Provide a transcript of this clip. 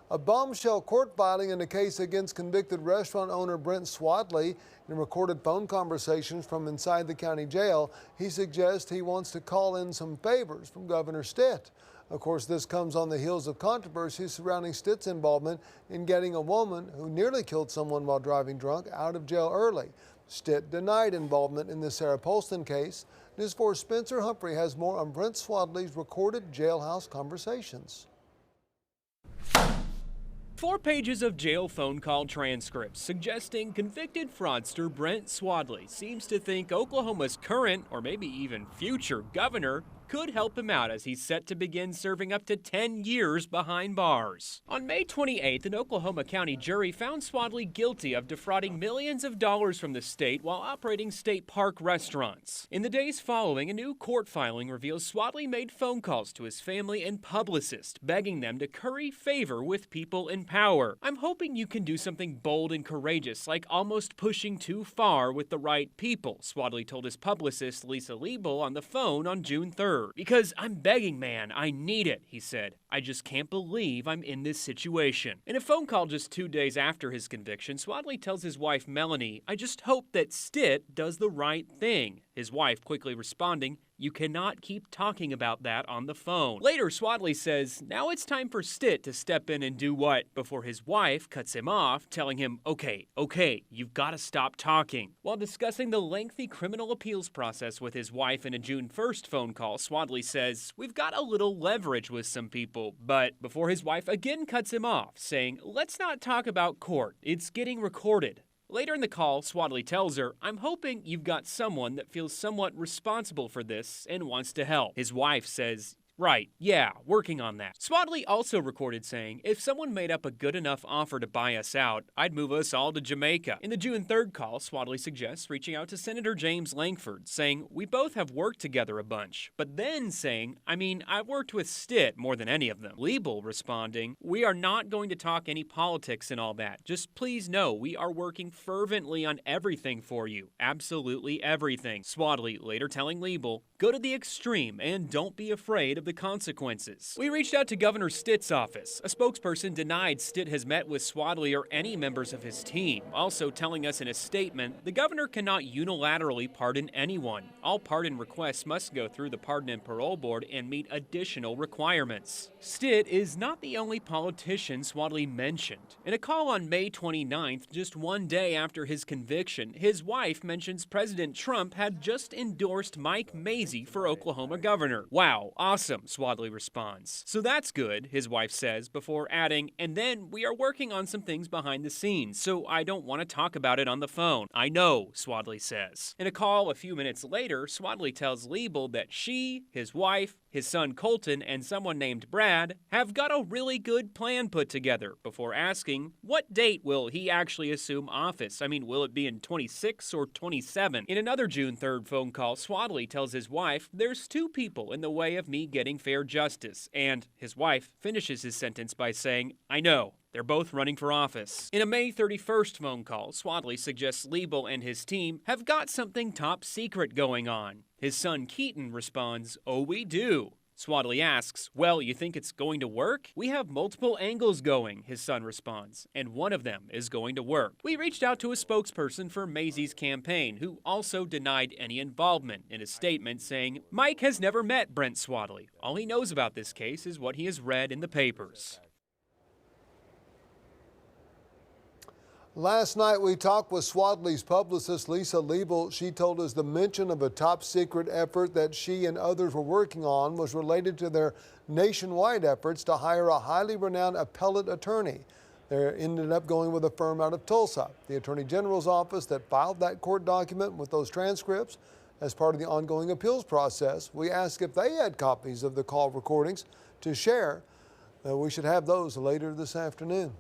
A bombshell court filing in a case against convicted restaurant owner Brent Swadley. In recorded phone conversations from inside the county jail, he suggests he wants to call in some favors from Governor Stitt. Of course, this comes on the heels of controversy surrounding Stitt's involvement in getting a woman who nearly killed someone while driving drunk out of jail early. Stitt denied involvement in the Sarah Polston case. News 4's Spencer Humphrey has more on Brent Swadley's recorded jailhouse conversations. 4 pages of jail phone call transcripts suggesting convicted fraudster Brent Swadley seems to think Oklahoma's current, or maybe even future, governor could help him out as he's set to begin serving up to 10 years behind bars. On May 28th, an Oklahoma County jury found Swadley guilty of defrauding millions of dollars from the state while operating state park restaurants. In the days following, a new court filing reveals Swadley made phone calls to his family and publicist, begging them to curry favor with people in power. "I'm hoping you can do something bold and courageous, like almost pushing too far with the right people," Swadley told his publicist Lisa Liebel on the phone on June 3rd. "Because I'm begging, man, I need it," he said. "I just can't believe I'm in this situation." In a phone call just 2 days after his conviction, Swadley tells his wife Melanie, "I just hope that Stitt does the right thing." His wife quickly responding, "You cannot keep talking about that on the phone." Later, Swadley says, now it's time for Stitt to step in and do what? Before his wife cuts him off, telling him, okay, you've got to stop talking. While discussing the lengthy criminal appeals process with his wife in a June 1st phone call, Swadley says, "We've got a little leverage with some people," but before his wife again cuts him off, saying, "Let's not talk about court. It's getting recorded." Later in the call, Swadley tells her, "I'm hoping you've got someone that feels somewhat responsible for this and wants to help." His wife says, "Right, yeah, working on that." Swadley also recorded saying, "If someone made up a good enough offer to buy us out, I'd move us all to Jamaica." In the June 3rd call, Swadley suggests reaching out to Senator James Lankford, saying, "We both have worked together a bunch," but then saying, I've worked with Stitt more than any of them." Liebel responding, "We are not going to talk any politics and all that. Just please know we are working fervently on everything for you. Absolutely everything." Swadley later telling Liebel, "Go to the extreme and don't be afraid of the consequences." We reached out to Governor Stitt's office. A spokesperson denied Stitt has met with Swadley or any members of his team, also telling us in a statement, "The governor cannot unilaterally pardon anyone. All pardon requests must go through the Pardon and Parole Board and meet additional requirements." Stitt is not the only politician Swadley mentioned. In a call on May 29th, just 1 day after his conviction, his wife mentions President Trump had just endorsed Mike Mazzei for Oklahoma governor. "Wow, awesome," Swadley responds. "So that's good," his wife says, before adding, "And then we are working on some things behind the scenes, so I don't want to talk about it on the phone." "I know," Swadley says. In a call a few minutes later, Swadley tells Liebel that she, his wife, his son Colton, and someone named Brad have got a really good plan put together, before asking, what date will he actually assume office? Will it be in 26 or 27? In another June 3rd phone call, Swadley tells his wife, "There's 2 people in the way of me getting fair justice," and his wife finishes his sentence by saying, "I know. They're both running for office." In a May 31st phone call, Swadley suggests Liebel and his team have got something top secret going on. His son Keaton responds, "Oh, we do." Swadley asks, "Well, you think it's going to work?" "We have multiple angles going," his son responds, "and one of them is going to work." We reached out to a spokesperson for Mazzei's campaign, who also denied any involvement in a statement saying, "Mike has never met Brent Swadley. All he knows about this case is what he has read in the papers." Last night, we talked with Swadley's publicist, Lisa Liebel. She told us the mention of a top secret effort that she and others were working on was related to their nationwide efforts to hire a highly renowned appellate attorney. They ended up going with a firm out of Tulsa. The Attorney General's office that filed that court document with those transcripts as part of the ongoing appeals process. We asked if they had copies of the call recordings to share. We should have those later this afternoon.